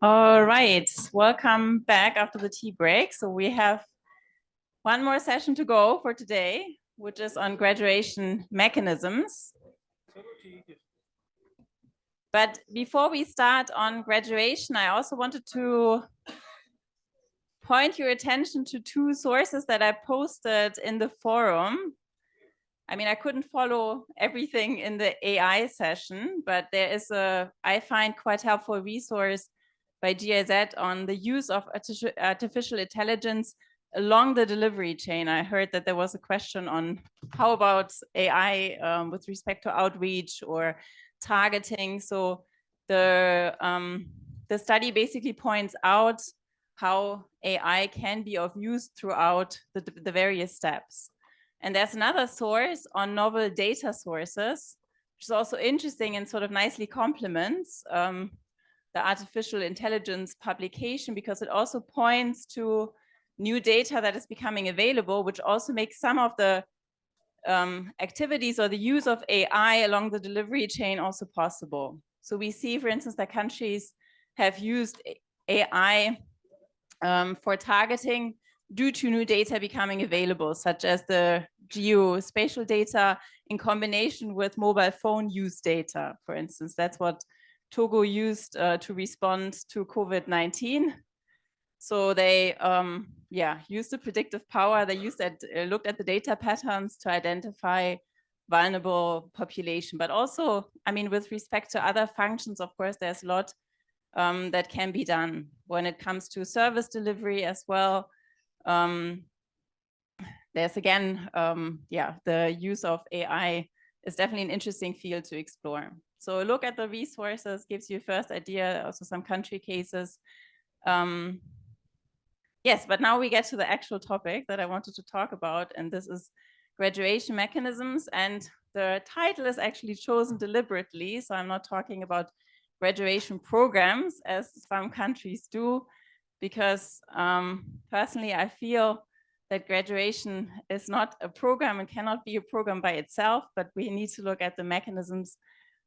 All right, welcome back after the tea break. So we have one more session to go for today, which is on graduation mechanisms. But before we start on graduation, I also wanted to point your attention to two sources that I posted in the forum. I mean, I couldn't follow everything in the AI session, but there is I find quite helpful resource by GIZ on the use of artificial intelligence along the delivery chain. I heard that there was a question on how about AI with respect to outreach or targeting. So the study basically points out how AI can be of use throughout the various steps. And there's another source on novel data sources, which is also interesting and sort of nicely complements the artificial intelligence publication, because it also points to new data that is becoming available, which also makes some of the activities or the use of AI along the delivery chain also possible. So we see, for instance, that countries have used AI for targeting due to new data becoming available, such as the geospatial data in combination with mobile phone use data, for instance. That's what Togo used to respond to COVID-19. So they used the predictive power. They used that, looked at the data patterns to identify vulnerable population. But also, I mean, with respect to other functions, of course, there's a lot that can be done when it comes to service delivery as well. There's again, the use of AI is definitely an interesting field to explore. So look at the resources, gives you a first idea, also some country cases. Yes, but now we get to the actual topic that I wanted to talk about, and this is graduation mechanisms. And the title is actually chosen deliberately, so I'm not talking about graduation programs as some countries do, because personally I feel that graduation is not a program and cannot be a program by itself, but we need to look at the mechanisms,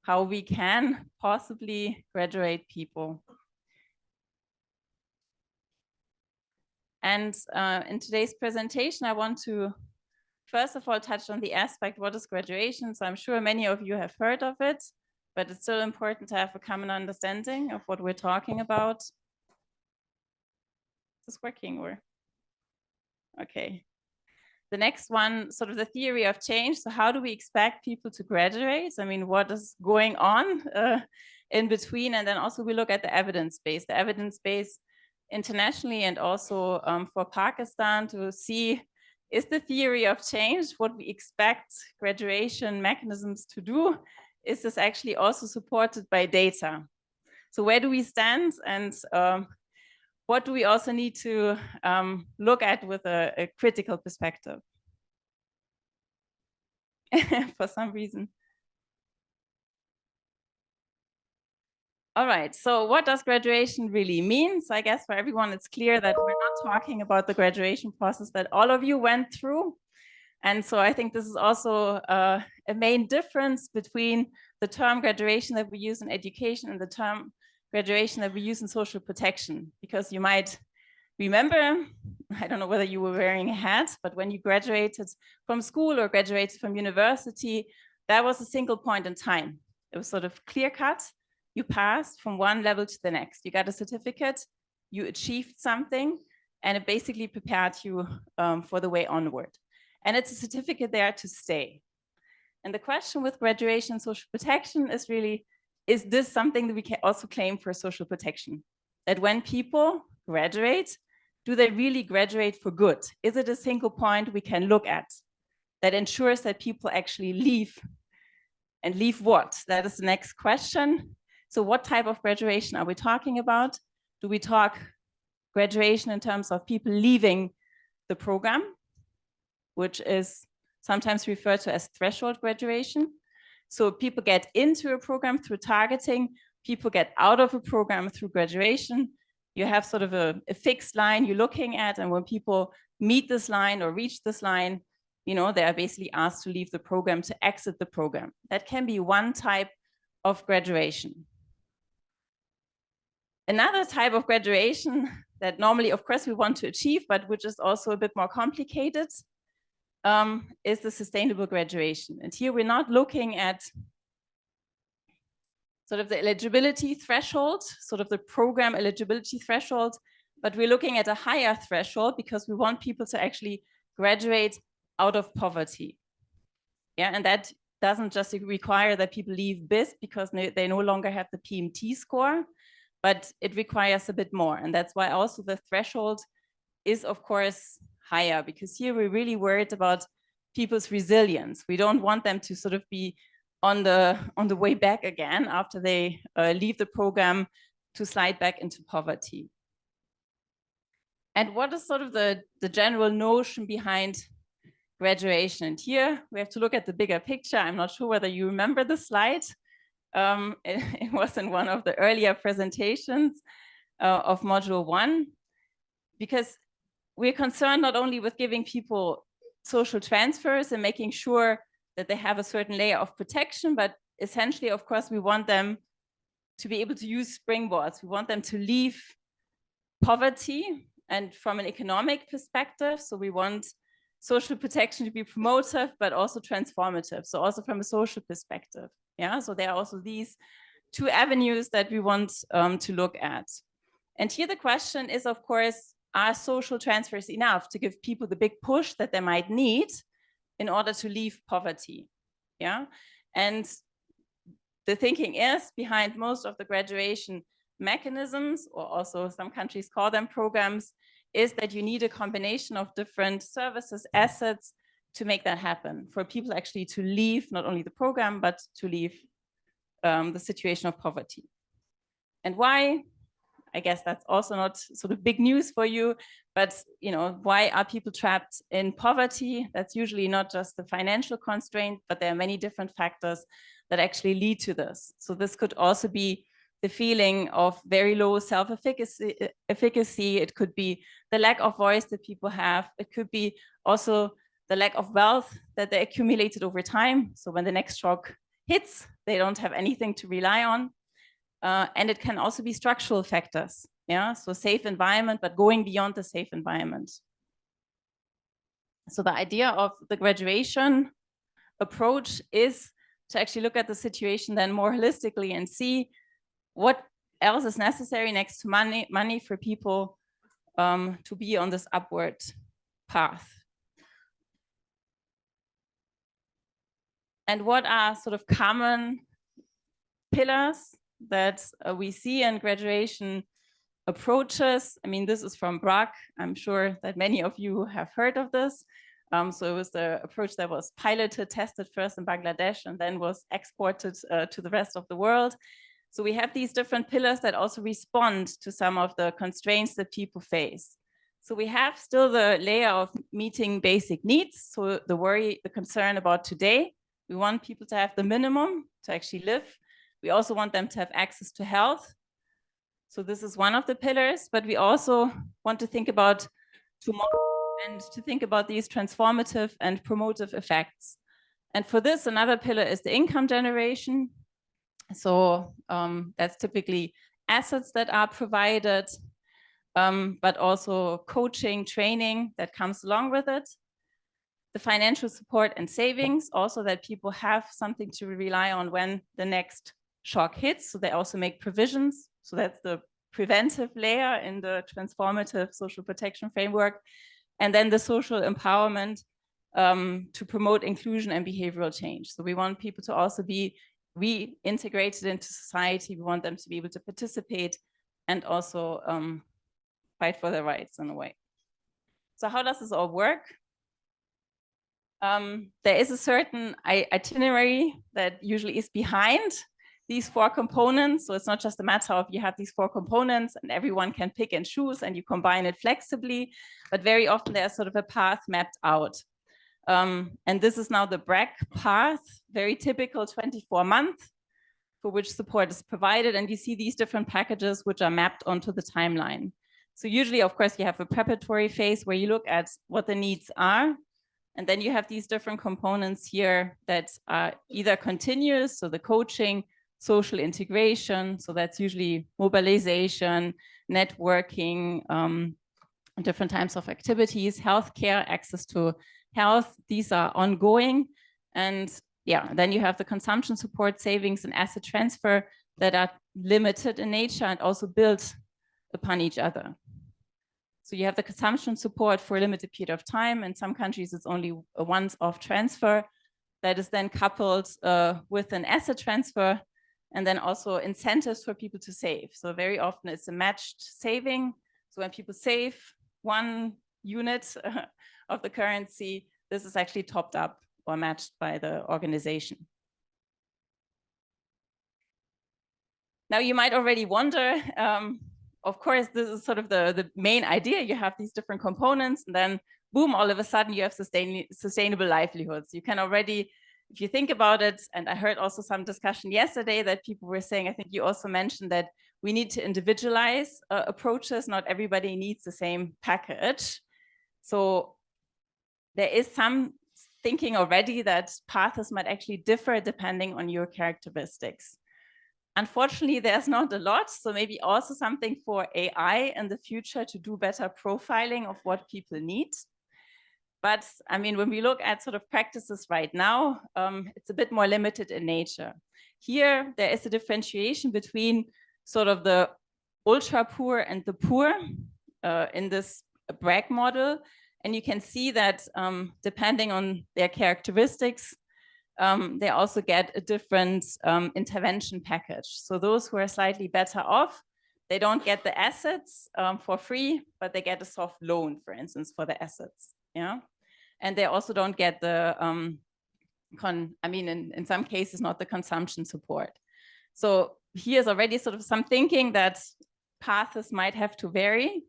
how we can possibly graduate people. And in today's presentation, I want to first of all touch on the aspect, what is graduation? So I'm sure many of you have heard of it, but it's still important to have a common understanding of what we're talking about. Is this working or? Okay. The next one, sort of the theory of change. So how do we expect people to graduate? I mean, what is going on in between? And then also we look at the evidence base. The evidence base internationally and also for Pakistan to see, is the theory of change what we expect graduation mechanisms to do? Is this actually also supported by data? So where do we stand, and what do we also need to look at with a critical perspective? For some reason. All right, so what does graduation really mean? So I guess for everyone, it's clear that we're not talking about the graduation process that all of you went through. And so I think this is also a main difference between the term graduation that we use in education and the term graduation that we use in social protection. Because you might remember, I don't know whether you were wearing a hat, but when you graduated from school or graduated from university, that was a single point in time. It was sort of clear cut. You passed from one level to the next. You got a certificate, you achieved something, and it basically prepared you for the way onward. And it's a certificate there to stay. And the question with graduation and social protection is really, is this something that we can also claim for social protection? That when people graduate, do they really graduate for good? Is it a single point we can look at that ensures that people actually leave? And leave what? That is the next question. So what type of graduation are we talking about? Do we talk graduation in terms of people leaving the program, which is sometimes referred to as threshold graduation? So people get into a program through targeting, people get out of a program through graduation. You have sort of a fixed line you're looking at, and when people meet this line or reach this line, you know, they are basically asked to leave the program, to exit the program. That can be one type of graduation. Another type of graduation that normally, of course, we want to achieve, but which is also a bit more complicated, is the sustainable graduation. And here we're not looking at sort of the eligibility threshold, sort of the program eligibility threshold, but we're looking at a higher threshold because we want people to actually graduate out of poverty. Yeah, and that doesn't just require that people leave BIS because they no longer have the PMT score, but it requires a bit more. And that's why also the threshold is, of course, higher, because here we're really worried about people's resilience. We don't want them to sort of be on the way back again after they leave the program to slide back into poverty. And what is sort of the general notion behind graduation? And here we have to look at the bigger picture. I'm not sure whether you remember the slide. It was in one of the earlier presentations of module 1, because we're concerned not only with giving people social transfers and making sure that they have a certain layer of protection, but essentially, of course, we want them to be able to use springboards. We want them to leave poverty, and from an economic perspective. So we want social protection to be promotive, but also transformative. So also from a social perspective. Yeah, so there are also these two avenues that we want to look at. And here the question is, of course, are social transfers enough to give people the big push that they might need in order to leave poverty? Yeah, and the thinking is behind most of the graduation mechanisms, or also some countries call them programs, is that you need a combination of different services, assets to make that happen, for people actually to leave not only the program, but to leave the situation of poverty. And why? I guess that's also not sort of big news for you, but why are people trapped in poverty? That's usually not just the financial constraint, but there are many different factors that actually lead to this. So this could also be the feeling of very low self-efficacy. It could be the lack of voice that people have. It could be also the lack of wealth that they accumulated over time. So when the next shock hits, they don't have anything to rely on. And it can also be structural factors. Yeah, so safe environment, but going beyond the safe environment. So the idea of the graduation approach is to actually look at the situation then more holistically and see what else is necessary next to money for people to be on this upward path. And what are sort of common pillars that we see in graduation approaches? I mean, this is from Brack. I'm sure that many of you have heard of this. So it was the approach that was piloted, tested first in Bangladesh, and then was exported to the rest of the world. So we have these different pillars that also respond to some of the constraints that people face. So we have still the layer of meeting basic needs. So the concern about today, we want people to have the minimum to actually live. We also want them to have access to health. So this is one of the pillars, but we also want to think about tomorrow and to think about these transformative and promotive effects. And for this, another pillar is the income generation. So that's typically assets that are provided, but also coaching, training that comes along with it. The financial support and savings, also that people have something to rely on when the next shock hits. So they also make provisions. So that's the preventive layer in the transformative social protection framework. And then the social empowerment to promote inclusion and behavioral change. So we want people to also be reintegrated into society. We want them to be able to participate and also fight for their rights in a way. So how does this all work? There is a certain itinerary that usually is behind these 4 components. So it's not just a matter of you have these 4 components and everyone can pick and choose and you combine it flexibly, but very often there's sort of a path mapped out. And this is now the Brack path, very typical 24 months for which support is provided. And you see these different packages which are mapped onto the timeline. So usually, of course, you have a preparatory phase where you look at what the needs are. And then you have these different components here that are either continuous, so the coaching, social integration. So that's usually mobilization, networking, different types of activities, healthcare, access to health. These are ongoing. And yeah, then you have the consumption support, savings, and asset transfer that are limited in nature and also built upon each other. So you have the consumption support for a limited period of time. In some countries, it's only a once-off transfer that is then coupled with an asset transfer, and then also incentives for people to save. So very often it's a matched saving. So when people save 1 unit of the currency, this is actually topped up or matched by the organization. Now you might already wonder, of course, this is sort of the main idea. You have these different components, and then boom, all of a sudden you have sustainable livelihoods. You can already, if you think about it, and I heard also some discussion yesterday that people were saying, I think you also mentioned that we need to individualize approaches. Not everybody needs the same package. So there is some thinking already that paths might actually differ depending on your characteristics. Unfortunately, there's not a lot, so maybe also something for AI in the future to do better profiling of what people need. But I mean, when we look at sort of practices right now, it's a bit more limited in nature. Here, there is a differentiation between sort of the ultra poor and the poor in this Bragg model. And you can see that depending on their characteristics, they also get a different intervention package. So those who are slightly better off, they don't get the assets for free, but they get a soft loan, for instance, for the assets. Yeah, and they also don't get the, in some cases, not the consumption support. So here's already sort of some thinking that paths might have to vary,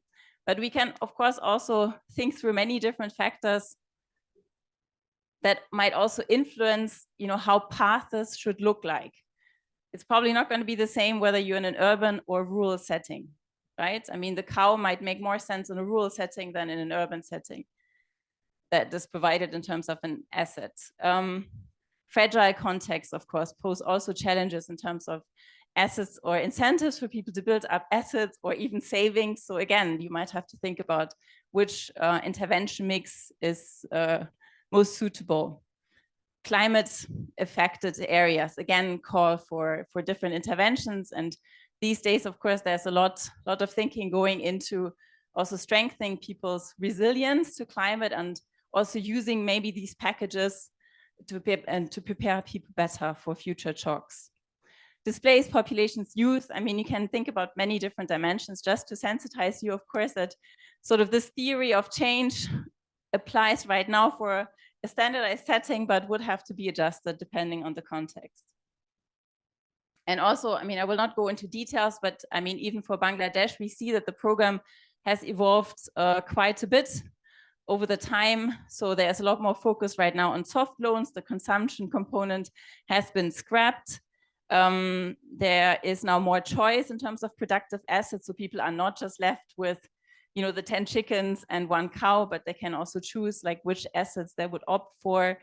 but we can, of course, also think through many different factors that might also influence, how paths should look like. It's probably not going to be the same whether you're in an urban or rural setting, right? I mean, the cow might make more sense in a rural setting than in an urban setting that is provided in terms of an asset. Fragile contexts, of course, pose also challenges in terms of assets or incentives for people to build up assets or even savings. So again, you might have to think about which intervention mix is most suitable. Climate affected areas, again, call for different interventions. And these days, of course, there's a lot of thinking going into also strengthening people's resilience to climate and also using maybe these packages to prepare people better for future shocks. Displaced populations, youth, I mean, you can think about many different dimensions just to sensitize you, of course, that sort of this theory of change applies right now for a standardized setting, but would have to be adjusted depending on the context. And also, I mean, I will not go into details, but I mean, even for Bangladesh, we see that the program has evolved quite a bit over the time. So there's a lot more focus right now on soft loans. The consumption component has been scrapped. There is now more choice in terms of productive assets. So people are not just left with, the 10 chickens and 1 cow, but they can also choose like which assets they would opt for.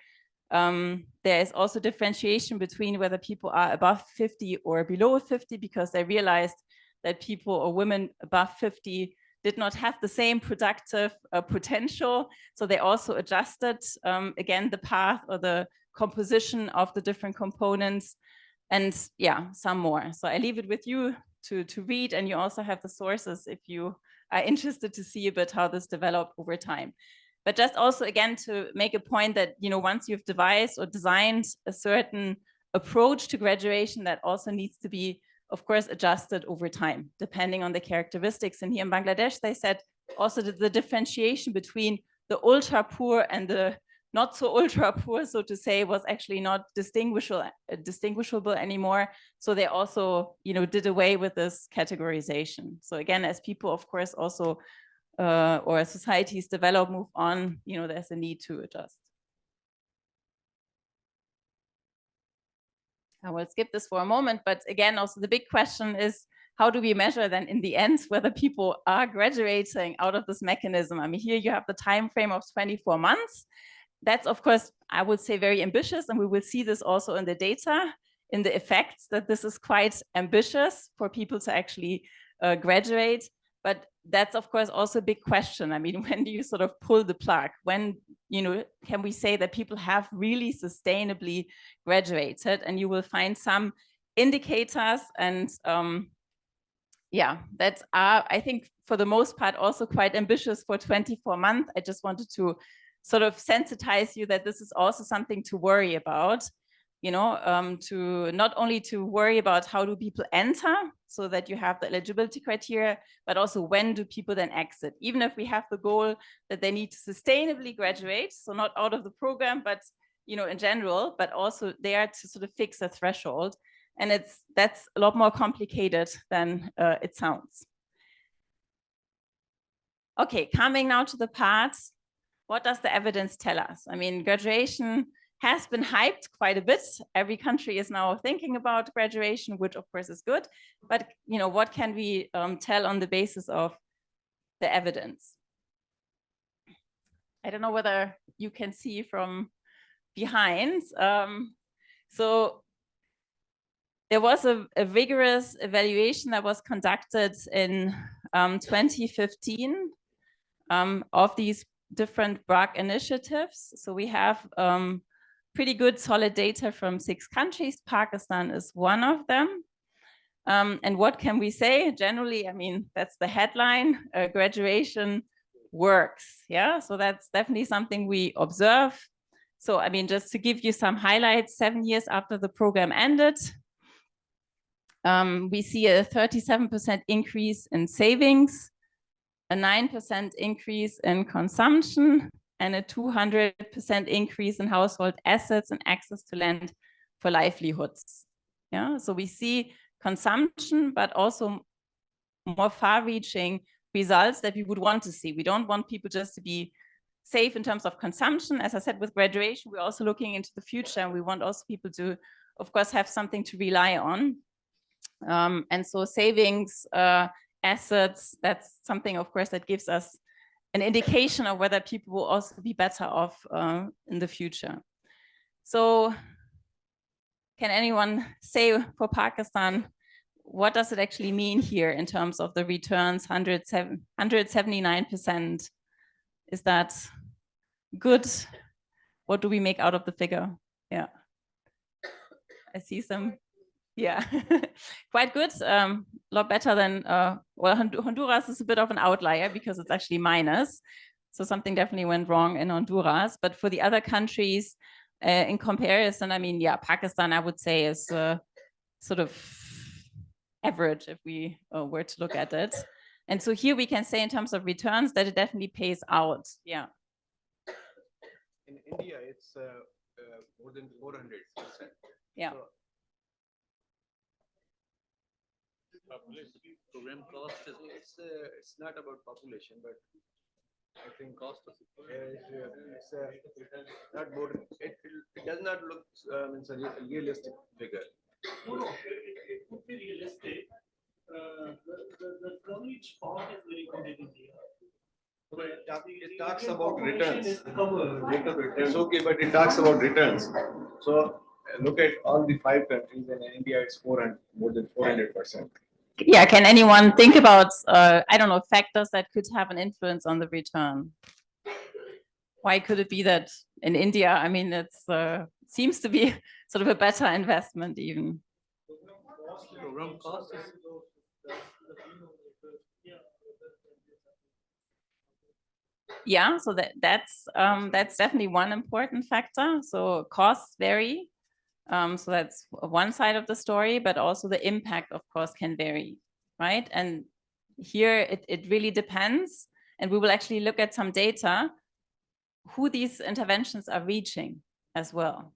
There is also differentiation between whether people are above 50 or below 50, because they realized that people or women above 50 did not have the same productive potential. So they also adjusted, again, the path or the composition of the different components, and yeah, some more. So I leave it with you to read, and you also have the sources if you are interested to see a bit how this developed over time. But just also, again, to make a point that, once you've devised or designed a certain approach to graduation, that also needs to be, of course, adjusted over time, depending on the characteristics. And here in Bangladesh, they said also that the differentiation between the ultra poor and the not so ultra poor, so to say, was actually not distinguishable anymore. So they also, did away with this categorization. So again, as people, of course, also or as societies develop, move on, there's a need to adjust. I will skip this for a moment, but again, also the big question is, how do we measure then in the end whether people are graduating out of this mechanism? I mean, here you have the time frame of 24 months. That's, of course, I would say very ambitious, and we will see this also in the data. in the effects that this is quite ambitious for people to actually graduate. But that's, of course, also a big question. I mean, when do you sort of pull the plug? When, you know, can we say that people have really sustainably graduated? And you will find some indicators, and yeah, that are, I think, for the most part, also quite ambitious for 24 months. I just wanted to sort of sensitize you that this is also something to worry about, you know, to not only to worry about how do people enter, so that you have the eligibility criteria, but also when do people then exit, even if we have the goal that they need to sustainably graduate, so not out of the program, but, you know, in general, but also there to sort of fix a threshold. And that's a lot more complicated than it sounds. Okay, coming now to the part, what does the evidence tell us? I mean, graduation has been hyped quite a bit. Every country is now thinking about graduation, which of course is good. But, you know, what can we tell on the basis of the evidence? I don't know whether you can see from behind. So there was a vigorous evaluation that was conducted in 2015 of these different BRAC initiatives. So we have pretty good solid data from 6 countries. Pakistan is one of them. And what can we say? Generally, I mean, that's the headline, graduation works. Yeah, so that's definitely something we observe. So, I mean, just to give you some highlights, 7 years after the program ended, we see a 37% increase in savings, a 9% increase in consumption, and a 200% increase in household assets and access to land for livelihoods. Yeah, so we see consumption, but also more far-reaching results that we would want to see. We don't want people just to be safe in terms of consumption. As I said, with graduation, we're also looking into the future, and we want also people to, of course, have something to rely on. And so savings, assets, that's something, of course, that gives us an indication of whether people will also be better off in the future. So can anyone say for Pakistan, what does it actually mean here in terms of the returns, 179%? Is that good? What do we make out of the figure? Yeah, I see some. Yeah, quite good. A lot better than, well, Honduras is a bit of an outlier because it's actually minus. So something definitely went wrong in Honduras. But for the other countries, in comparison, I mean, yeah, Pakistan, I would say, is sort of average if we were to look at it. And so here we can say in terms of returns that it definitely pays out. Yeah. In India, it's more than 400%. Yeah. So, program cost is it's not about population, but I think cost of it's not more. It does not look it's a realistic figure. No, it could be realistic. The coverage part is very good in India. It talks about returns. It's okay, but it talks about returns. So look at all the 5 countries, and in India it's more than 400%. Yeah, can anyone think about, I don't know, factors that could have an influence on the return? Why could it be that in India, I mean, it's seems to be sort of a better investment even? program cost is Yeah, so that's definitely one important factor. So costs vary. So that's one side of the story, but also the impact, of course, can vary, right? And here it really depends. And we will actually look at some data, who these interventions are reaching as well.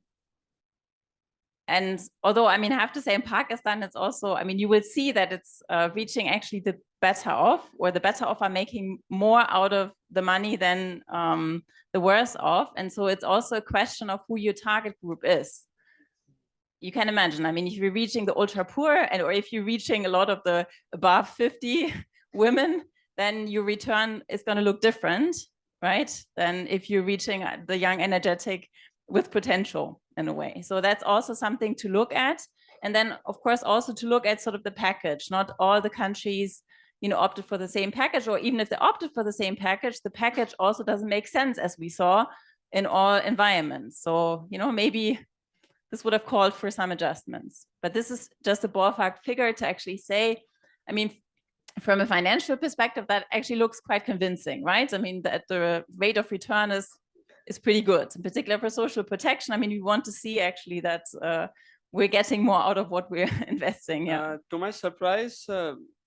And although, I mean, I have to say in Pakistan, it's also, I mean, you will see that it's reaching actually the better off, or the better off are making more out of the money than the worse off. And so it's also a question of who your target group is. You can imagine, I mean, if you're reaching the ultra poor, and or if you're reaching a lot of the above 50 women, then your return is going to look different, right? Than if you're reaching the young, energetic with potential in a way. So that's also something to look at. And then, of course, also to look at sort of the package. Not all the countries, opted for the same package, or even if they opted for the same package, the package also doesn't make sense, as we saw, in all environments. So, maybe this would have called for some adjustments. But this is just a ballpark figure to actually say, I mean, from a financial perspective, that actually looks quite convincing, right? I mean, that the rate of return is pretty good, in particular for social protection. I mean, we want to see actually that we're getting more out of what we're investing. Yeah. To my surprise,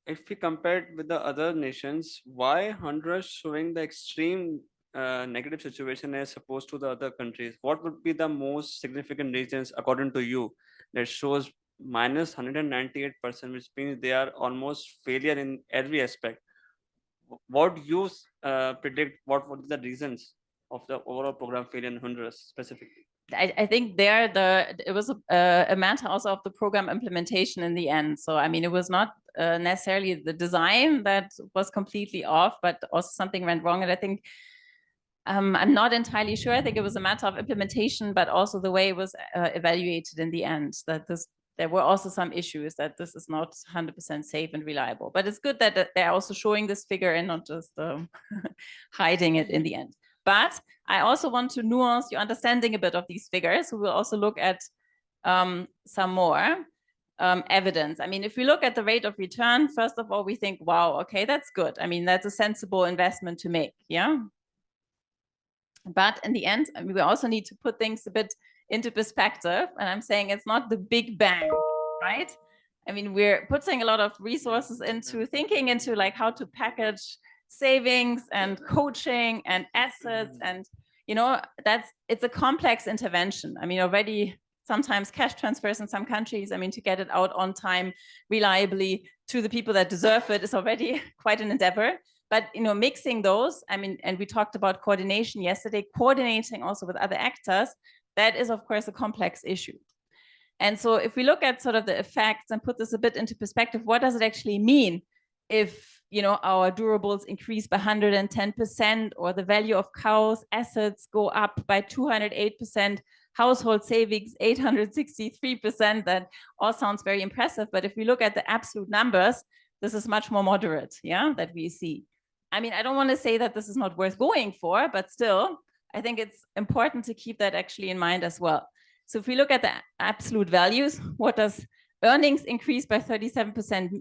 if we compare it with the other nations, why Honduras showing the extreme negative situation as opposed to the other countries? What would be the most significant reasons, according to you, that shows minus 198%, which means they are almost failure in every aspect? What do you predict? What would be the reasons of the overall program failure in Honduras specifically? I think it was a matter also of the program implementation in the end. So, I mean, it was not necessarily the design that was completely off, but also something went wrong. And I think I'm not entirely sure. I think it was a matter of implementation, but also the way it was evaluated in the end, that there were also some issues, that this is not 100% safe and reliable. But it's good that they're also showing this figure and not just hiding it in the end. But I also want to nuance your understanding a bit of these figures. So we'll also look at some more evidence. I mean, if we look at the rate of return, first of all, we think, wow, okay, that's good. I mean, that's a sensible investment to make, yeah? But in the end, I mean, we also need to put things a bit into perspective. And I'm saying it's not the big bang, right? I mean, we're putting a lot of resources into thinking into like how to package savings and coaching and assets. And, it's a complex intervention. I mean, already sometimes cash transfers in some countries, I mean, to get it out on time, reliably to the people that deserve it is already quite an endeavor. But, mixing those, I mean, and we talked about coordination yesterday, coordinating also with other actors, that is, of course, a complex issue. And so if we look at sort of the effects and put this a bit into perspective, what does it actually mean if, our durables increase by 110%, or the value of cows' assets go up by 208%, household savings 863%? That all sounds very impressive. But if we look at the absolute numbers, this is much more moderate, yeah, that we see. I mean, I don't want to say that this is not worth going for, but still, I think it's important to keep that actually in mind as well. So if we look at the absolute values, what does earnings increase by 37%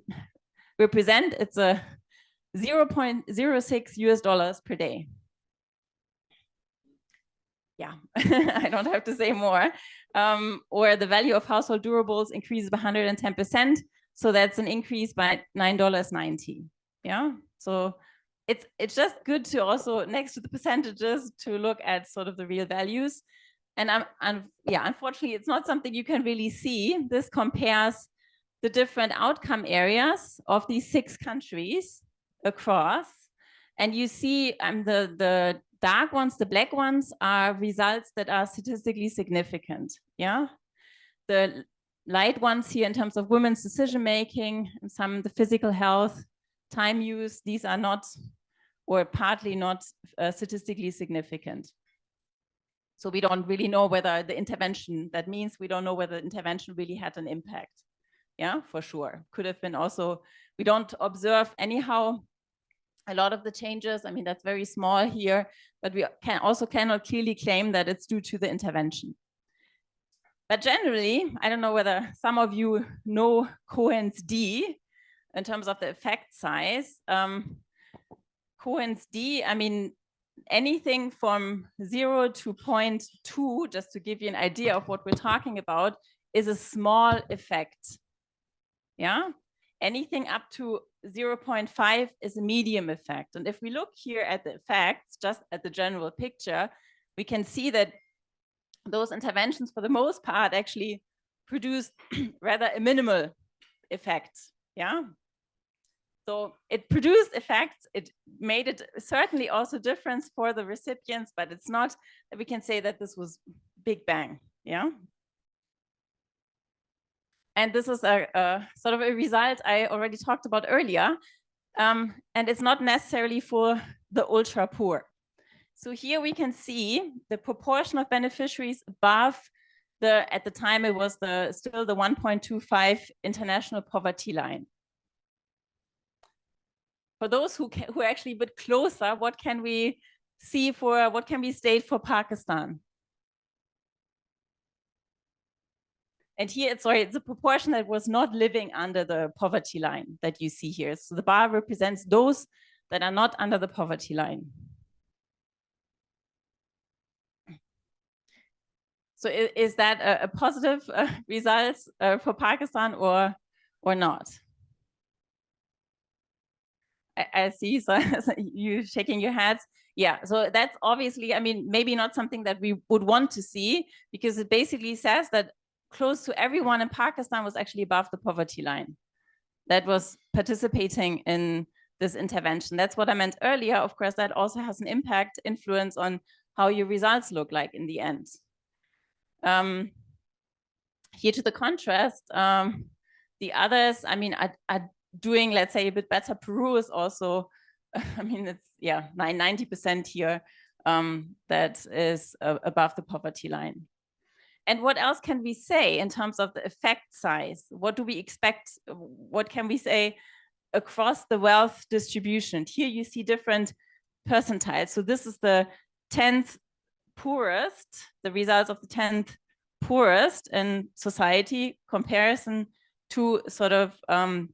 represent? It's a $0.06 per day. Yeah, I don't have to say more. Or the value of household durables increases by 110%. So that's an increase by $9.90. Yeah, so it's just good to also, next to the percentages, to look at sort of the real values. And unfortunately, it's not something you can really see. This compares the different outcome areas of these 6 countries across. And you see the dark ones, the black ones, are results that are statistically significant. Yeah, the light ones here in terms of women's decision-making and the physical health, time use, these are not, or partly not, statistically significant. So we don't really know whether the intervention, that means we don't know whether the intervention really had an impact. Yeah, for sure. Could have been also, we don't observe anyhow a lot of the changes. I mean, that's very small here, but we cannot clearly claim that it's due to the intervention. But generally, I don't know whether some of you know Cohen's d in terms of the effect size. Cohen's d, I mean, anything from 0 to 0.2, just to give you an idea of what we're talking about, is a small effect. Yeah, anything up to 0.5 is a medium effect. And if we look here at the effects, just at the general picture, we can see that those interventions, for the most part, actually produced rather a minimal effect. Yeah. So it produced effects. It made it certainly also difference for the recipients, but it's not that we can say that this was big bang. Yeah. And this is a sort of a result I already talked about earlier. And it's not necessarily for the ultra poor. So here we can see the proportion of beneficiaries above at the time it was still the 1.25 international poverty line. For those who are actually a bit closer, what can we state for Pakistan? And here it's a proportion that was not living under the poverty line that you see here. So the bar represents those that are not under the poverty line. So is that a positive result for Pakistan or not? I see so you shaking your heads. Yeah, so that's obviously, I mean, maybe not something that we would want to see, because it basically says that close to everyone in Pakistan was actually above the poverty line that was participating in this intervention. That's what I meant earlier. Of course, that also has an influence on how your results look like in the end. Here to the contrast, the others, I mean, are doing, let's say, a bit better. Peru is also, I mean, it's, yeah, 90% here that is above the poverty line. And what else can we say in terms of the effect size? What do we expect? What can we say across the wealth distribution? Here you see different percentiles. So this is the 10th poorest, the results of the 10th poorest in society comparison to sort of the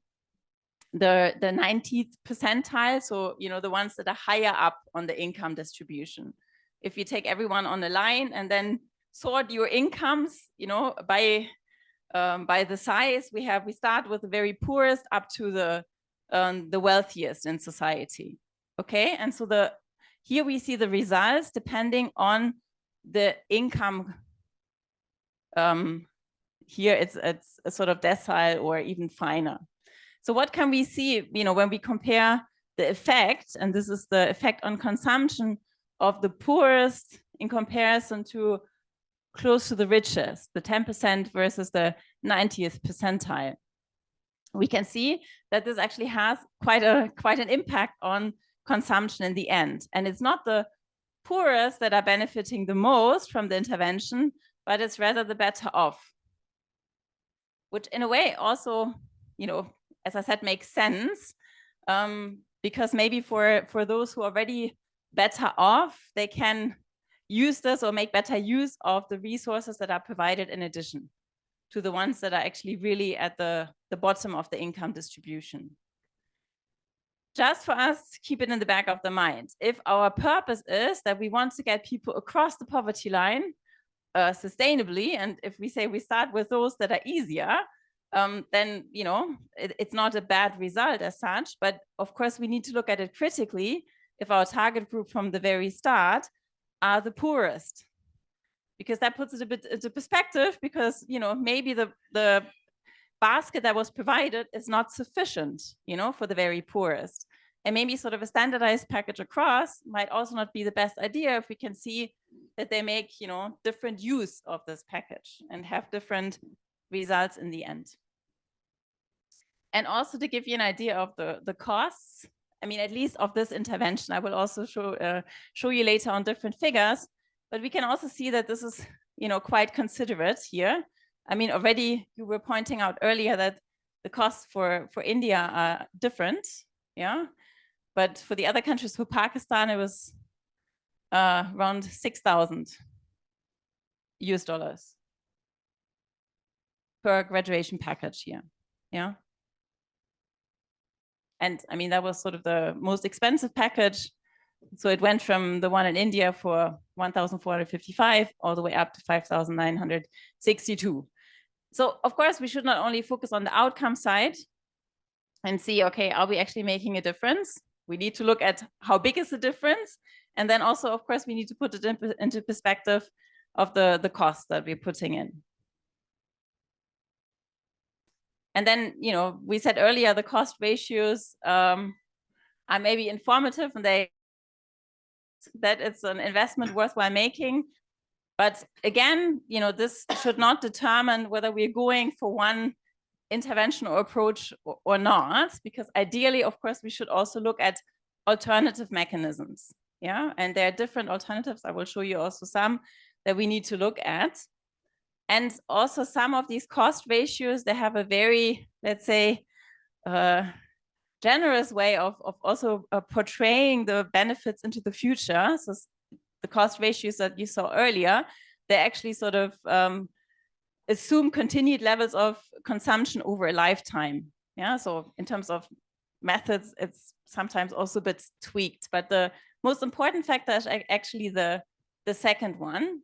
90th percentile. So, you know, the ones that are higher up on the income distribution. If you take everyone on a line and then sort your incomes, you know, by the size, we start with the very poorest up to the wealthiest in society. Okay, and so here we see the results depending on the income. Here it's a sort of decile or even finer. So what can we see, you know, when we compare the effect, and this is the effect on consumption of the poorest in comparison to close to the richest, the 10% versus the 90th percentile. We can see that this actually has quite an impact on consumption in the end. And it's not the poorest that are benefiting the most from the intervention, but it's rather the better off. Which in a way also, you know, as I said, makes sense, because maybe for those who are already better off, they can use this or make better use of the resources that are provided in addition to the ones that are actually really at the bottom of the income distribution. Just for us to keep it in the back of the mind, if our purpose is that we want to get people across the poverty line sustainably, and if we say we start with those that are easier, then, you know, it's not a bad result as such, but of course we need to look at it critically if our target group from the very start are the poorest, because that puts it a bit into perspective, because, you know, maybe the basket that was provided is not sufficient, you know, for the very poorest. And maybe sort of a standardized package across might also not be the best idea if we can see that they make, you know, different use of this package and have different results in the end. And also to give you an idea of the costs, I mean, at least of this intervention, I will also show you later on different figures, but we can also see that this is, you know, quite considerate here. I mean, already you were pointing out earlier that the costs for India are different, yeah? But for the other countries, for Pakistan, it was around $6,000 US per graduation package here, yeah? And I mean, that was sort of the most expensive package. So it went from the one in India for 1,455 all the way up to 5,962. So of course, we should not only focus on the outcome side and see, okay, are we actually making a difference? We need to look at how big is the difference. And then also, of course, we need to put it into perspective of the cost that we're putting in. And then, you know, we said earlier, the cost ratios are maybe informative, and that it's an investment worthwhile making. But again, you know, this should not determine whether we're going for one intervention or approach or not, because ideally, of course, we should also look at alternative mechanisms. Yeah, and there are different alternatives. I will show you also some that we need to look at. And also some of these cost ratios, they have a very, let's say, generous way of also portraying the benefits into the future. So the cost ratios that you saw earlier, they actually sort of assume continued levels of consumption over a lifetime. Yeah, so in terms of methods, it's sometimes also a bit tweaked, but the most important factor is actually the second one.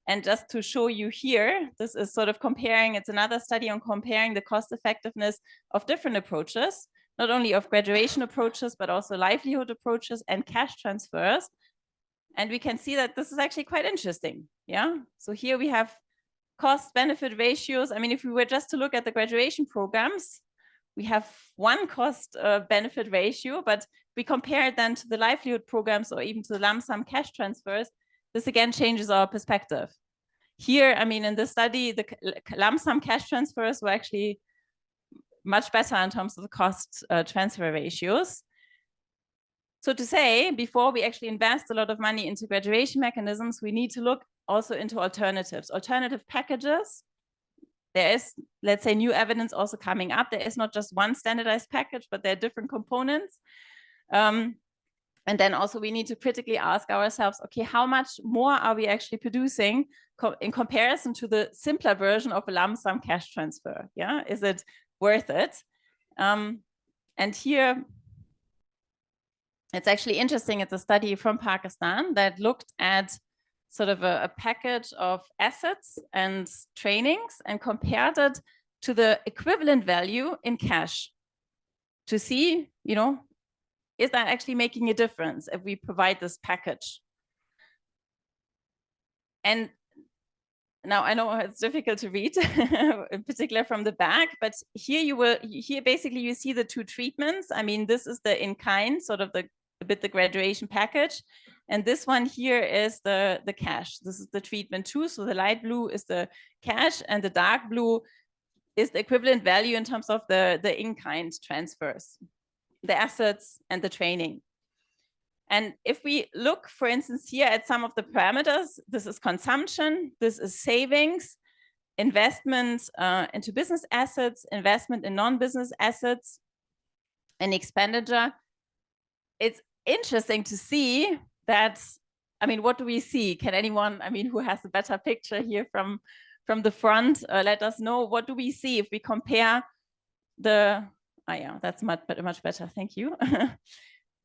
And just to show you here, this is sort of comparing, it's another study on comparing the cost effectiveness of different approaches, not only of graduation approaches, but also livelihood approaches and cash transfers. And we can see that this is actually quite interesting. Yeah, so here we have cost benefit ratios. I mean, if we were just to look at the graduation programs, we have one cost benefit ratio, but we compare it then to the livelihood programs or even to the lump sum cash transfers, this again changes our perspective. Here, I mean, in this study, the lump sum cash transfers were actually much better in terms of the cost transfer ratios. So to say, before we actually invest a lot of money into graduation mechanisms, we need to look also into alternatives, alternative packages. There is, let's say, new evidence also coming up. There is not just one standardized package, but there are different components. And then also we need to critically ask ourselves, okay, how much more are we actually producing in comparison to the simpler version of a lump sum cash transfer? Yeah, is it worth it? And here, it's actually interesting. It's a study from Pakistan that looked at sort of a package of assets and trainings and compared it to the equivalent value in cash to see, you know, is that actually making a difference if we provide this package? And now I know it's difficult to read, in particular from the back, but here basically you see the two treatments. I mean, this is the in-kind, sort of the graduation package. And this one here is the cash. This is the treatment 2. So the light blue is the cash and the dark blue is the equivalent value in terms of the in-kind transfers, the assets and the training. And if we look, for instance, here at some of the parameters, this is consumption, this is savings, investment into business assets, investment in non-business assets, and expenditure. It's interesting to see that, I mean, what do we see? Can anyone, I mean, who has a better picture here from the front, let us know, what do we see if we compare the, yeah, that's much better, thank you.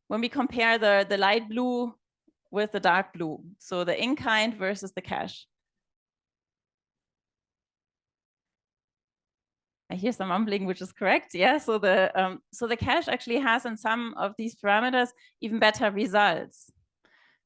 When we compare the light blue with the dark blue, so the in-kind versus the cash. I hear some mumbling, which is correct. Yeah, so the cash actually has in some of these parameters even better results.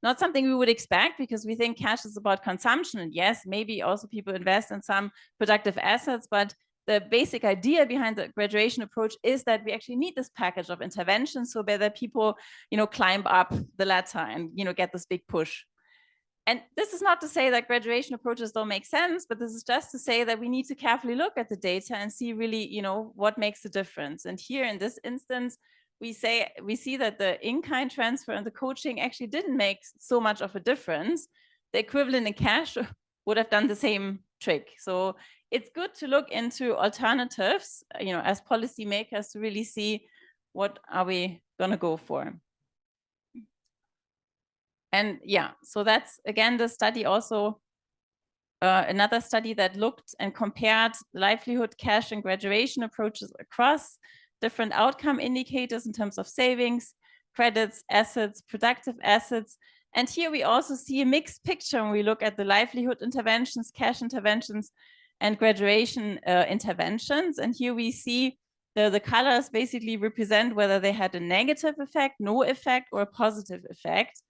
Not something we would expect because we think cash is about consumption. And yes, maybe also people invest in some productive assets, but the basic idea behind the graduation approach is that we actually need this package of interventions so that people, you know, climb up the ladder and, you know, get this big push. And this is not to say that graduation approaches don't make sense, but this is just to say that we need to carefully look at the data and see really, you know, what makes the difference. And here in this instance, we see that the in-kind transfer and the coaching actually didn't make so much of a difference. The equivalent in cash would have done the same trick. So it's good to look into alternatives, you know, as policymakers to really see what are we going to go for. And yeah, so that's again the study also, another study that looked and compared livelihood, cash, and graduation approaches across different outcome indicators in terms of savings, credits, assets, productive assets. And here we also see a mixed picture when we look at the livelihood interventions, cash interventions, and graduation interventions. And here we see the colors basically represent whether they had a negative effect, no effect, or a positive effect.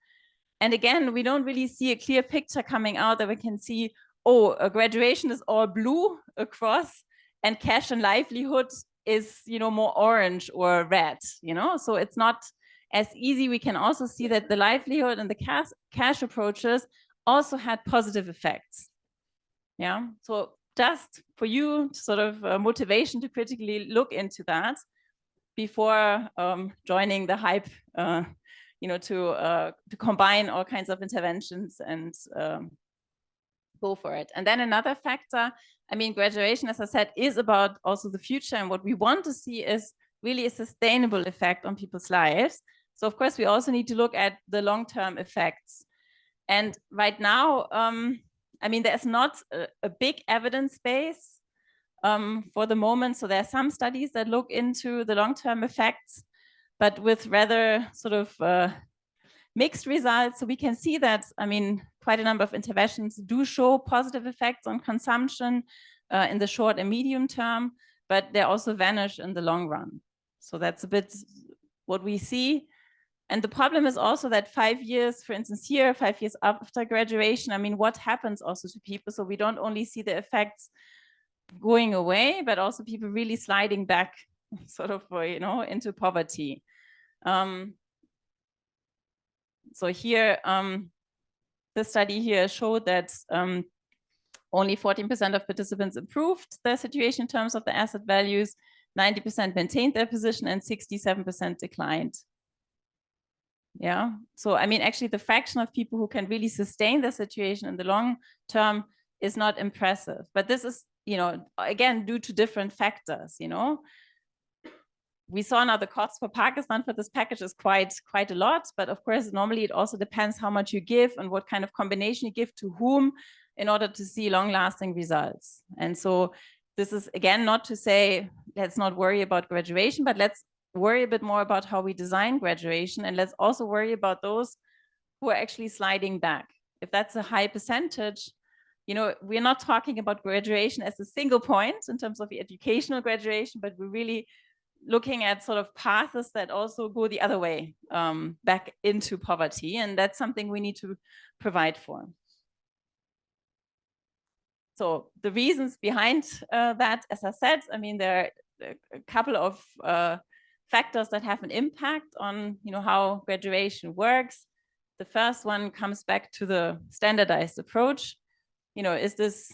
And again, we don't really see a clear picture coming out that we can see, oh, a graduation is all blue across and cash and livelihood is, you know, more orange or red, you know, so it's not as easy. We can also see that the livelihood and the cash approaches also had positive effects. Yeah, so just for you, sort of motivation to critically look into that before joining the hype, you know, to combine all kinds of interventions and go for it. And then another factor, I mean, graduation, as I said, is about also the future, and what we want to see is really a sustainable effect on people's lives. So of course, we also need to look at the long-term effects. And right now, I mean, there's not a big evidence base for the moment. So there are some studies that look into the long-term effects, but with rather sort of mixed results. So we can see that, I mean, quite a number of interventions do show positive effects on consumption in the short and medium term, but they also vanish in the long run. So that's a bit what we see. And the problem is also that 5 years, for instance, here, 5 years after graduation, I mean, what happens also to people? So we don't only see the effects going away, but also people really sliding back sort of, you know, into poverty. So here, the study here showed that only 14% of participants improved their situation in terms of the asset values, 90% maintained their position, and 67% declined. Yeah, so I mean, actually the fraction of people who can really sustain the situation in the long term is not impressive. But this is, you know, again, due to different factors, you know. We saw now the cost for Pakistan for this package is quite a lot, but of course, normally it also depends how much you give and what kind of combination you give to whom in order to see long-lasting results. And so this is, again, not to say, let's not worry about graduation, but let's worry a bit more about how we design graduation, and let's also worry about those who are actually sliding back. If that's a high percentage, you know, we're not talking about graduation as a single point in terms of the educational graduation, but we're really looking at sort of paths that also go the other way, back into poverty, and that's something we need to provide for. So the reasons behind that, as I said, I mean, there are a couple of factors that have an impact on, you know, how graduation works. The first one comes back to the standardized approach. You know, is this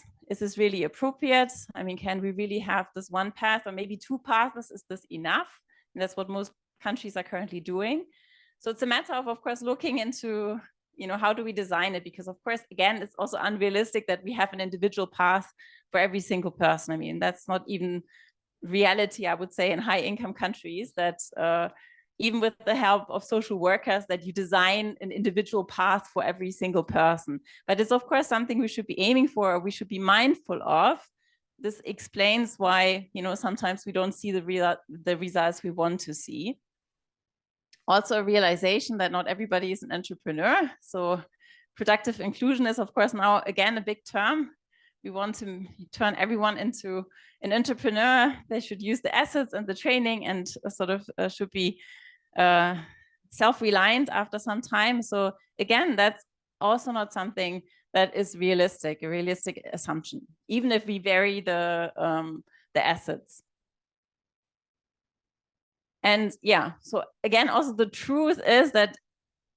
really appropriate? I mean, can we really have this one path or maybe two paths? Is this enough? And that's what most countries are currently doing. So it's a matter of course, looking into, you know, how do we design it? Because of course, again, it's also unrealistic that we have an individual path for every single person. I mean, that's not even reality, I would say, in high income countries, that even with the help of social workers, that you design an individual path for every single person. But it's of course something we should be aiming for, or we should be mindful of. This explains why, you know, sometimes we don't see the results we want to see. Also a realization that not everybody is an entrepreneur. So productive inclusion is of course now again a big term. We want to turn everyone into an entrepreneur. They should use the assets and the training and sort of should be self-reliant after some time. So again, that's also not something that is realistic, a realistic assumption, even if we vary the assets. And yeah, so again, also the truth is that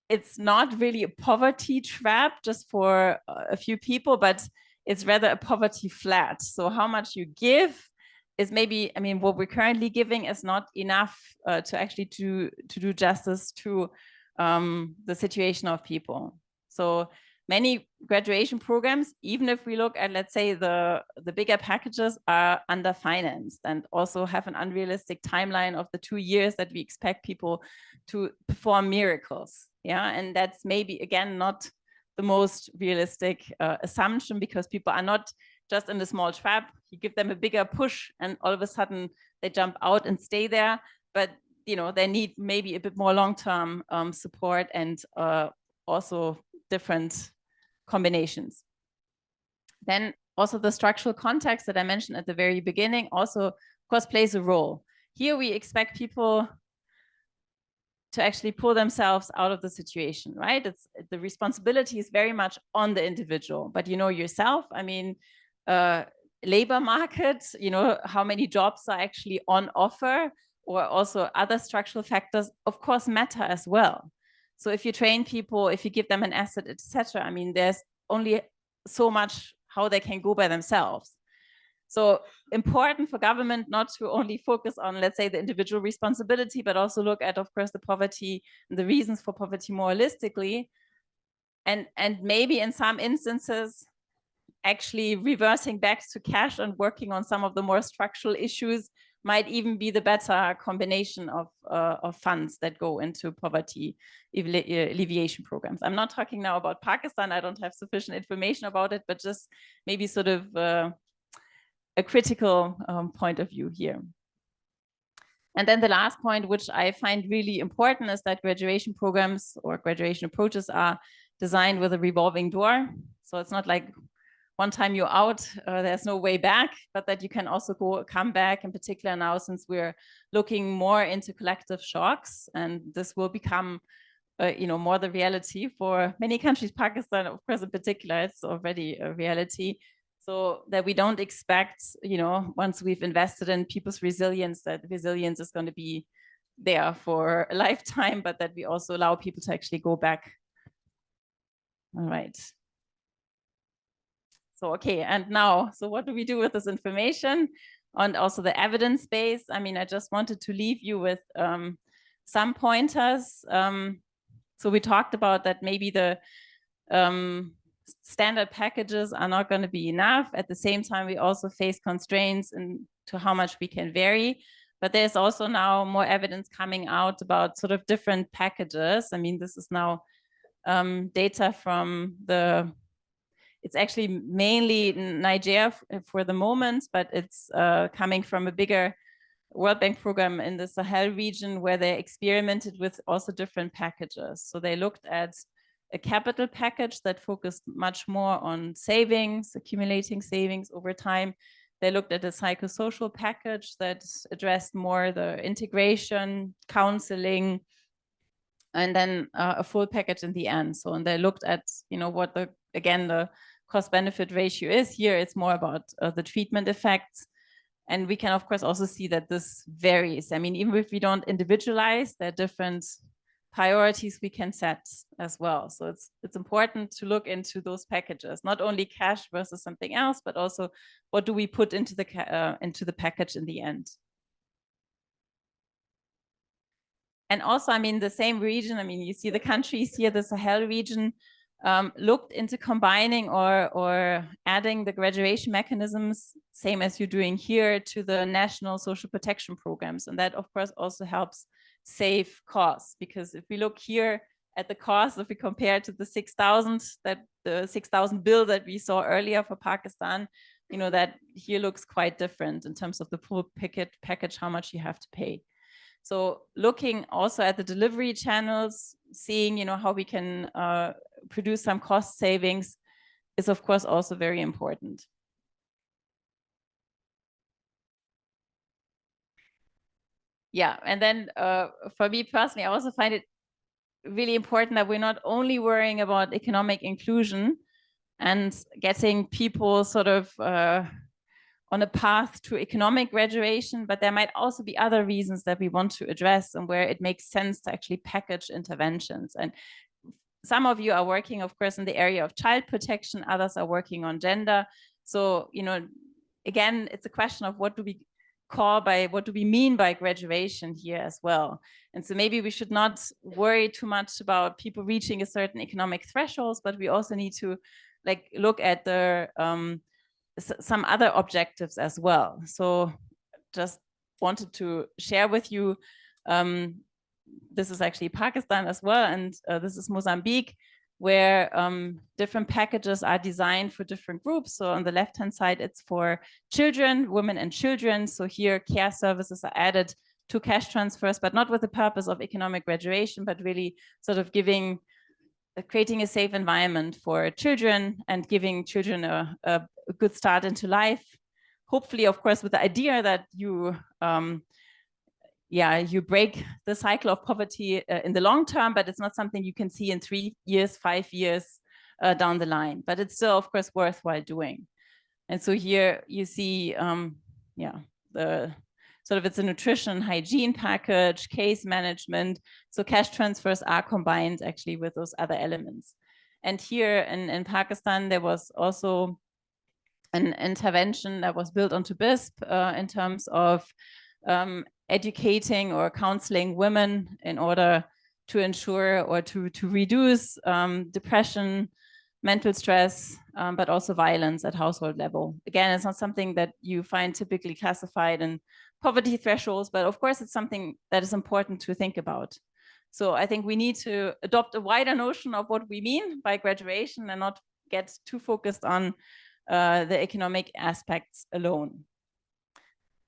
it's not really a poverty trap just for a few people, but it's rather a poverty flat. So how much you give is maybe, I mean, what we're currently giving is not enough to actually to do justice to the situation of people. So many graduation programs, even if we look at, let's say, the bigger packages, are underfinanced and also have an unrealistic timeline of the 2 years that we expect people to perform miracles. Yeah, and that's maybe, again, not the most realistic assumption, because people are not just in a small trap. You give them a bigger push and all of a sudden they jump out and stay there. But, you know, they need maybe a bit more long-term support and also different combinations. Then also the structural context that I mentioned at the very beginning also, of course, plays a role. Here we expect people to actually pull themselves out of the situation, right? The responsibility is very much on the individual, but you know yourself, I mean, labor market, you know, how many jobs are actually on offer, or also other structural factors, of course, matter as well. So if you train people, if you give them an asset, etc., I mean, there's only so much how they can go by themselves. So important for government not to only focus on, let's say, the individual responsibility, but also look at, of course, the poverty and the reasons for poverty more holistically. And maybe in some instances, actually reversing back to cash and working on some of the more structural issues might even be the better combination of funds that go into poverty alleviation programs. I'm not talking now about Pakistan. I don't have sufficient information about it, but just maybe sort of a critical point of view here. And then the last point, which I find really important, is that graduation programs or graduation approaches are designed with a revolving door. So it's not like one time you're out, there's no way back, but that you can also come back, in particular now, since we're looking more into collective shocks, and this will become more the reality for many countries. Pakistan, of course, in particular, it's already a reality. So that we don't expect, once we've invested in people's resilience, that resilience is going to be there for a lifetime, but that we also allow people to actually go back. All right. So, okay, and now, so what do we do with this information and also the evidence base? I mean, I just wanted to leave you with some pointers. So we talked about that maybe the standard packages are not going to be enough. At the same time, we also face constraints into how much we can vary. But there's also now more evidence coming out about sort of different packages. I mean, this is now data from it's actually mainly Nigeria for the moment, but it's coming from a bigger World Bank program in the Sahel region where they experimented with also different packages. So they looked at a capital package that focused much more on savings, accumulating savings over time. They looked at a psychosocial package that addressed more the integration, counseling, and then a full package in the end. So, and they looked at, what the cost-benefit ratio is. Here, it's more about the treatment effects. And we can, of course, also see that this varies. I mean, even if we don't individualize, there are different priorities we can set as well. So it's important to look into those packages, not only cash versus something else, but also what do we put into the package in the end. And also, I mean, the same region, I mean, you see the countries here, the Sahel region, looked into combining or adding the graduation mechanisms, same as you're doing here, to the national social protection programs. And that, of course, also helps save costs, because if we look here at the cost, if we compare to the 6,000 bill that we saw earlier for Pakistan, that here looks quite different in terms of the full package, how much you have to pay. So looking also at the delivery channels, seeing, how we can produce some cost savings is, of course, also very important. Yeah, and then for me personally, I also find it really important that we're not only worrying about economic inclusion and getting people sort of on a path to economic graduation, but there might also be other reasons that we want to address and where it makes sense to actually package interventions. And some of you are working, of course, in the area of child protection, others are working on gender. So, again, it's a question of what do we mean by graduation here as well. And so maybe we should not worry too much about people reaching a certain economic thresholds, but we also need to look at the some other objectives as well. So just wanted to share with you, this is actually Pakistan as well, and this is Mozambique, where different packages are designed for different groups. So on the left-hand side, it's for children, women and children. So here care services are added to cash transfers, but not with the purpose of economic graduation, but really sort of creating a safe environment for children and giving children a good start into life. Hopefully, of course, with the idea that you break the cycle of poverty in the long term, but it's not something you can see in 3 years, 5 years down the line. But it's still, of course, worthwhile doing. And so here you see, it's a nutrition hygiene package, case management. So cash transfers are combined actually with those other elements. And here in Pakistan, there was also an intervention that was built onto BISP in terms of educating or counseling women in order to ensure or to reduce depression, mental stress, but also violence at household level. Again, it's not something that you find typically classified in poverty thresholds, but of course it's something that is important to think about. So I think we need to adopt a wider notion of what we mean by graduation and not get too focused on the economic aspects alone.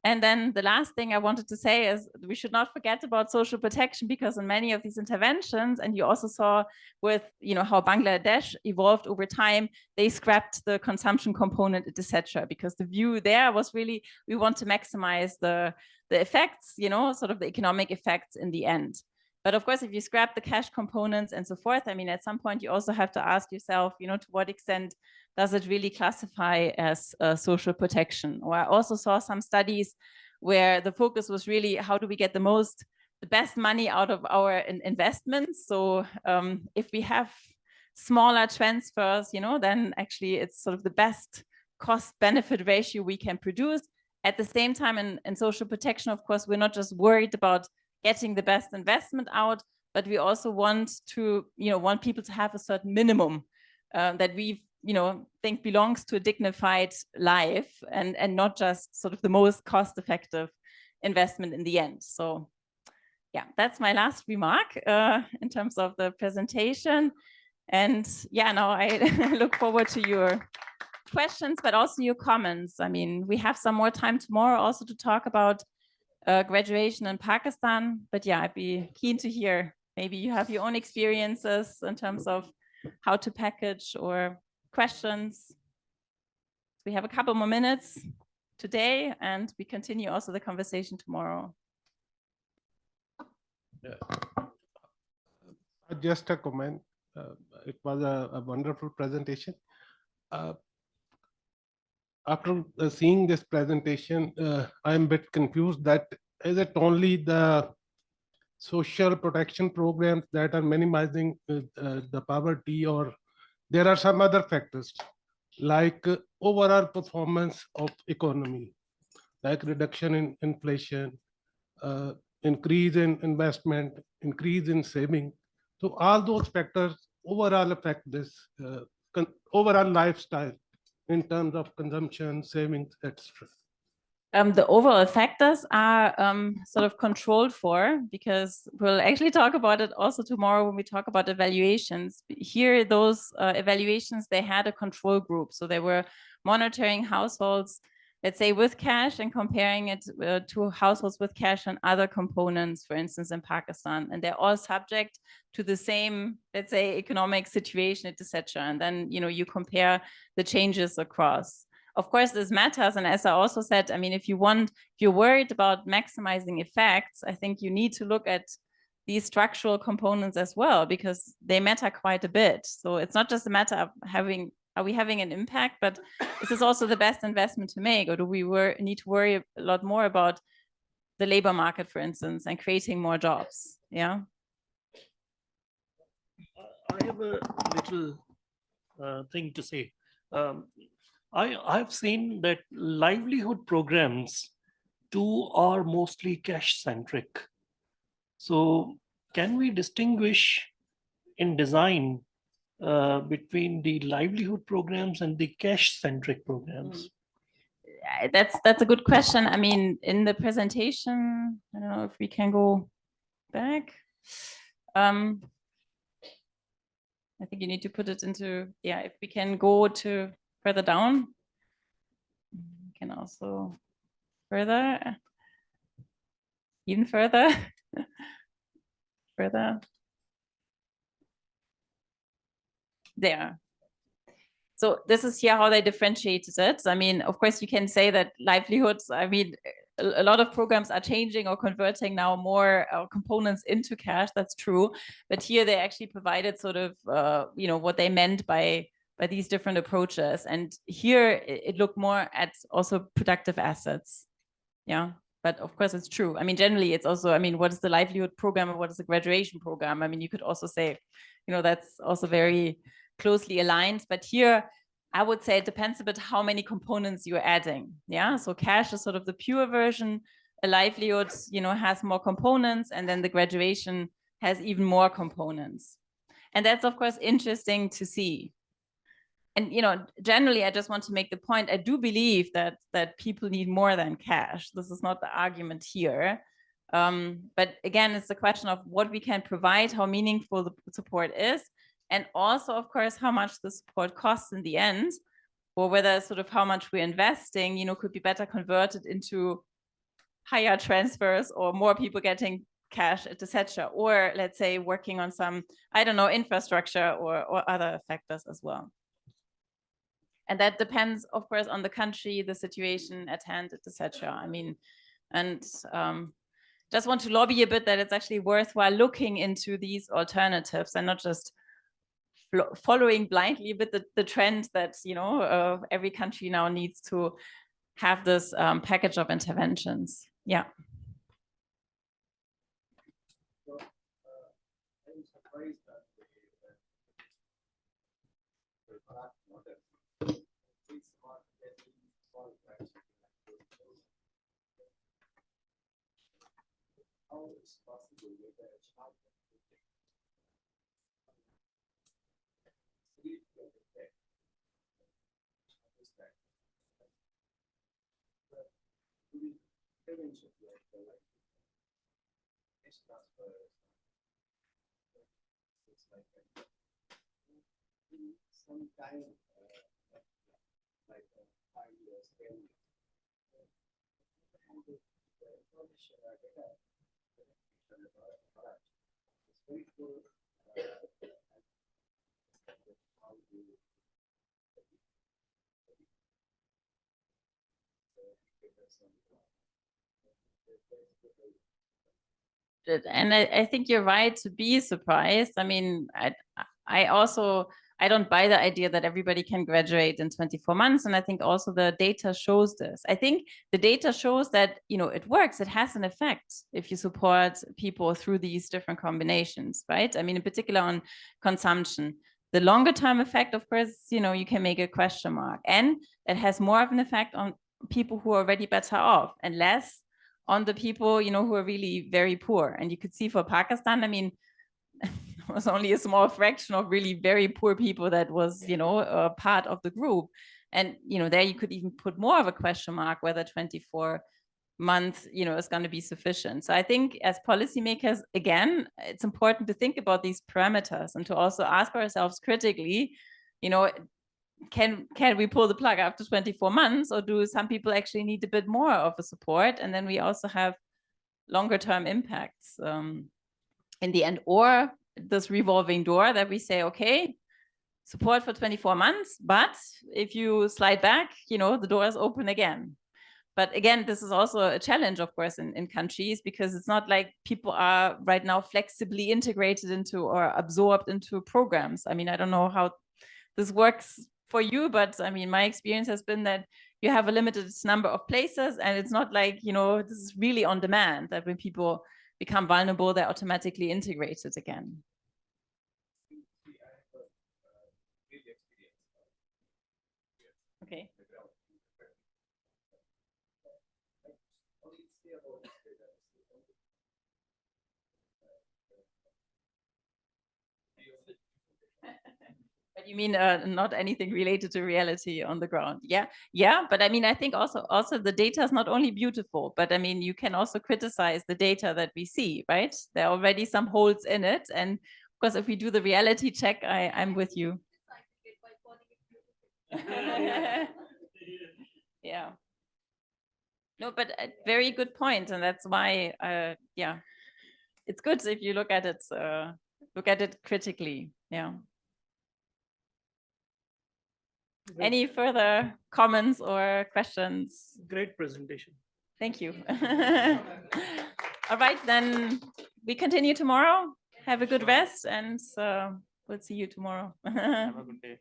And then the last thing I wanted to say is we should not forget about social protection, because in many of these interventions, and you also saw with how Bangladesh evolved over time, they scrapped the consumption component, etc., because the view there was really we want to maximize the effects, sort of the economic effects in the end. But of course, if you scrap the cash components and so forth, I mean, at some point you also have to ask yourself, to what extent does it really classify as social protection? Or I also saw some studies where the focus was really how do we get the best money out of our investments. So if we have smaller transfers, then actually it's sort of the best cost-benefit ratio we can produce. At the same time, in social protection, of course, we're not just worried about getting the best investment out, but we also want people to have a certain minimum that we think belongs to a dignified life, and not just sort of the most cost-effective investment in the end. So yeah, that's my last remark in terms of the presentation. And yeah, now I look forward to your questions, but also your comments. I mean, we have some more time tomorrow also to talk about graduation in Pakistan, but yeah, I'd be keen to hear. Maybe you have your own experiences in terms of how to package or questions. We have a couple more minutes today, and we continue also the conversation tomorrow. Just a comment. It was a wonderful presentation. After seeing this presentation, I'm a bit confused that is it only the social protection programs that are minimizing the poverty, or there are some other factors like overall performance of economy, like reduction in inflation, increase in investment, increase in saving. So all those factors overall affect this overall lifestyle in terms of consumption, savings, etc. The overall factors are sort of controlled for, because we'll actually talk about it also tomorrow when we talk about evaluations. Here, those evaluations, they had a control group. So they were monitoring households, let's say, with cash and comparing it to households with cash and other components, for instance, in Pakistan. And they're all subject to the same, let's say, economic situation, etc. And then, you compare the changes across. Of course, this matters. And as I also said, I mean, if you're worried about maximizing effects, I think you need to look at these structural components as well, because they matter quite a bit. So it's not just a matter of are we having an impact, but is this also the best investment to make? Or do we need to worry a lot more about the labor market, for instance, and creating more jobs? Yeah. I have a little thing to say. I've seen that livelihood programs too are mostly cash centric. So can we distinguish in design between the livelihood programs and the cash centric programs? That's a good question. I mean, in the presentation, I don't know if we can go back. I think you need to put it into, yeah, if we can go to further down. We can also further, even further, further. There. So this is here how they differentiated it. I mean, of course, you can say that livelihoods, I mean, a lot of programs are changing or converting now more components into cash. That's true. But here they actually provided sort of, what they meant by these different approaches. And here it looked more at also productive assets. Yeah. But of course, it's true. I mean, generally, it's also, I mean, what is the livelihood program and what is the graduation program? I mean, you could also say, that's also very closely aligned. But here, I would say it depends a bit how many components you're adding. Yeah. So cash is sort of the pure version. A livelihood, has more components, and then the graduation has even more components. And that's, of course, interesting to see. and generally, I just want to make the point. I do believe that people need more than cash. This is not the argument here. But again, it's the question of what we can provide, how meaningful the support is, and also, of course, how much the support costs in the end, or whether sort of how much we're investing, could be better converted into higher transfers or more people getting cash, etc. Or let's say working on some, I don't know, infrastructure or other factors as well. And that depends, of course, on the country, the situation at hand, etc. I mean, and just want to lobby a bit that it's actually worthwhile looking into these alternatives and not just following blindly with the trend that every country now needs to have this package of interventions. Yeah. I'm surprised that the Bharat model is not getting solved actually. How is possible with a child prevention like cash transfer, it's like some time like 5 years, 10 years. And the information data it's very good. How do And I think you're right to be surprised. I mean, I don't buy the idea that everybody can graduate in 24 months. And I think also the data shows this. I think the data shows that, it works. It has an effect if you support people through these different combinations, right? I mean, in particular on consumption. The longer term effect, of course, you can make a question mark. And it has more of an effect on people who are already better off and less on the people, who are really very poor. And you could see for Pakistan, I mean, it was only a small fraction of really very poor people that was, a part of the group. And, there you could even put more of a question mark whether 24 months, is going to be sufficient. So I think as policymakers, again, it's important to think about these parameters and to also ask ourselves critically, can we pull the plug after 24 months, or do some people actually need a bit more of a support? And then we also have longer term impacts in the end, or this revolving door that we say, okay, support for 24 months, but if you slide back, the door is open again. But again, this is also a challenge, of course, in countries, because it's not like people are right now flexibly integrated into or absorbed into programs. I mean, I don't know how this works for you, but I mean, my experience has been that you have a limited number of places, and it's not like, this is really on demand, that when people become vulnerable, they're automatically integrated again. Okay. But you mean not anything related to reality on the ground? Yeah. But I mean, I think also the data is not only beautiful, but I mean, you can also criticize the data that we see, right? There are already some holes in it, and of course, if we do the reality check, I'm with you. Yeah. No, but a very good point, and that's why, yeah, it's good if you look at it critically. Yeah. Any further comments or questions? Great presentation. Thank you. All right, then we continue tomorrow. Have a good rest, and we'll see you tomorrow. Have a good day.